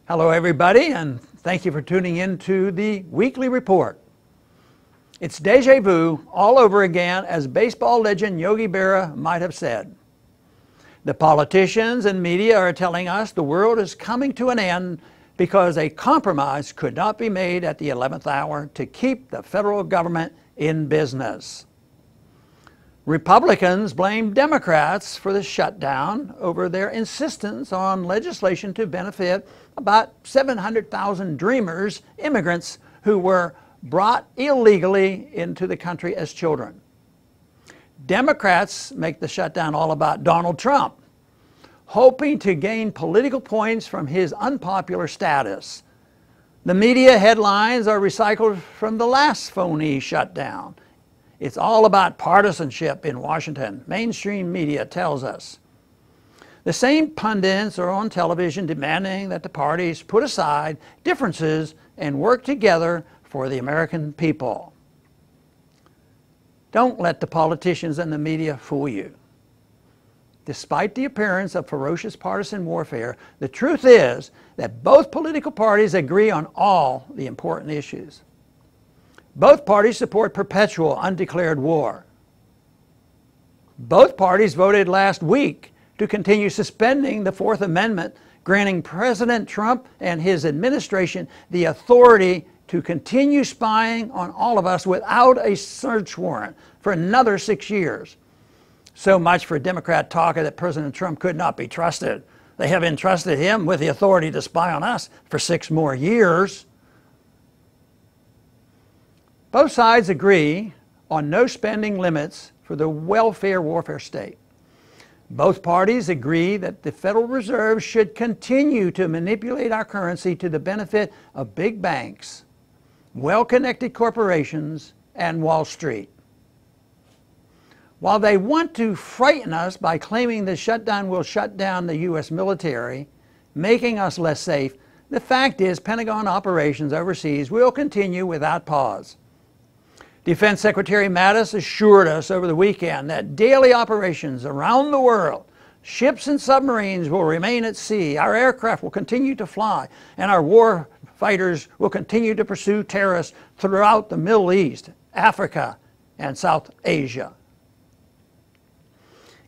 Hello everybody, and thank you for tuning in to the weekly report. It's deja vu all over again, as baseball legend Yogi Berra might have said. The politicians and media are telling us the world is coming to an end because a compromise could not be made at the 11th hour to keep the federal government in business. Republicans blame Democrats for the shutdown over their insistence on legislation to benefit about 700,000 Dreamers, immigrants who were brought illegally into the country as children. Democrats make the shutdown all about Donald Trump, hoping to gain political points from his unpopular status. The media headlines are recycled from the last phony shutdown. It's all about partisanship in Washington, mainstream media tells us. The same pundits are on television demanding that the parties put aside differences and work together for the American people. Don't let the politicians and the media fool you. Despite the appearance of ferocious partisan warfare, the truth is that both political parties agree on all the important issues. Both parties support perpetual undeclared war. Both parties voted last week to continue suspending the Fourth Amendment, granting President Trump and his administration the authority to continue spying on all of us without a search warrant for another 6 years. So much for Democrat talk that President Trump could not be trusted. They have entrusted him with the authority to spy on us for 6 more years. Both sides agree on no spending limits for the welfare warfare state. Both parties agree that the Federal Reserve should continue to manipulate our currency to the benefit of big banks, well-connected corporations, and Wall Street. While they want to frighten us by claiming the shutdown will shut down the U.S. military, making us less safe, the fact is Pentagon Operations overseas will continue without pause. Defense Secretary Mattis assured us over the weekend that daily operations around the world, ships and submarines will remain at sea, our aircraft will continue to fly, and our war fighters will continue to pursue terrorists throughout the Middle East, Africa, and South Asia.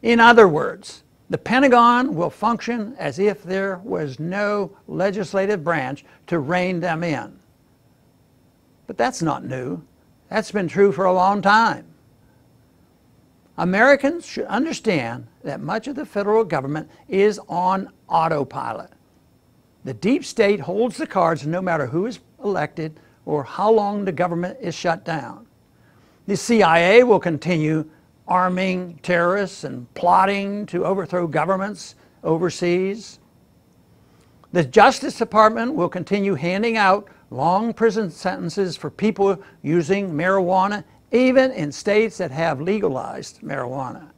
In other words, the Pentagon will function as if there was no legislative branch to rein them in. But that's not new. That's been true for a long time. Americans should understand that much of the federal government is on autopilot. The deep state holds the cards no matter who is elected or how long the government is shut down. The CIA will continue arming terrorists and plotting to overthrow governments overseas. The Justice Department will continue handing out long prison sentences for people using marijuana, even in states that have legalized marijuana.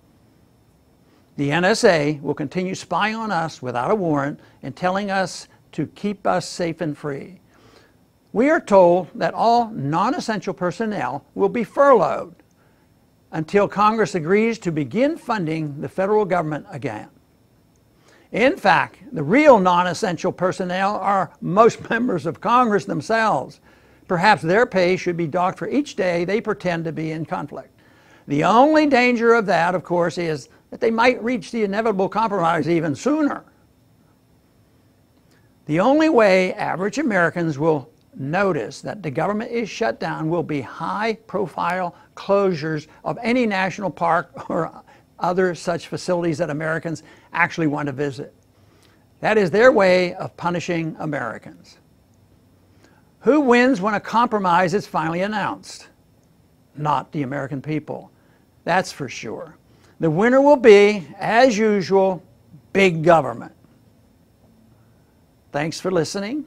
The NSA will continue spying on us without a warrant and telling us to keep us safe and free. We are told that all non-essential personnel will be furloughed until Congress agrees to begin funding the federal government again. In fact, the real non-essential personnel are most members of Congress themselves. Perhaps their pay should be docked for each day they pretend to be in conflict. The only danger of that, of course, is that they might reach the inevitable compromise even sooner. The only way average Americans will notice that the government is shut down will be high-profile closures of any national park or other such facilities that Americans actually want to visit. That is their way of punishing Americans. Who wins when a compromise is finally announced? Not the American people. That's for sure. The winner will be, as usual, big government. Thanks for listening.